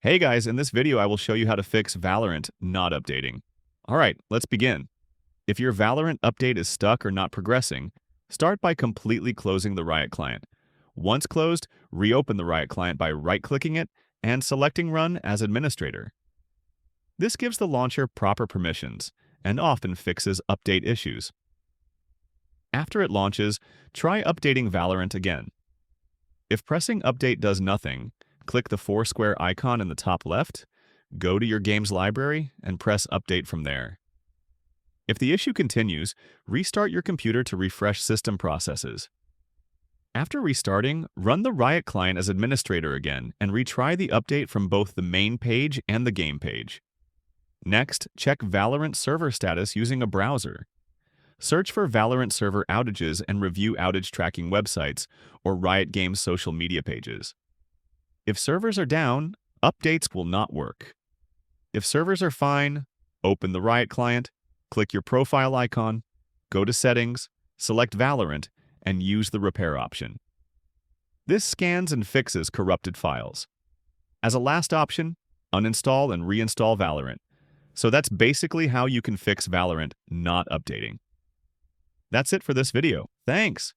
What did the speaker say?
Hey guys, in this video I will show you how to fix Valorant not updating. Alright, let's begin. If your Valorant update is stuck or not progressing, start by completely closing the Riot client. Once closed, reopen the Riot client by right-clicking it and selecting Run as administrator. This gives the launcher proper permissions and often fixes update issues. After it launches, try updating Valorant again. If pressing Update does nothing, click the four-square icon in the top left, go to your game's library, and press Update from there. If the issue continues, restart your computer to refresh system processes. After restarting, run the Riot client as administrator again and retry the update from both the main page and the game page. Next, check Valorant server status using a browser. Search for Valorant server outages and review outage tracking websites or Riot Games social media pages. If servers are down, updates will not work. If servers are fine, open the Riot client, click your profile icon, go to Settings, select Valorant, and use the repair option. This scans and fixes corrupted files. As a last option, uninstall and reinstall Valorant. So that's basically how you can fix Valorant not updating. That's it for this video. Thanks!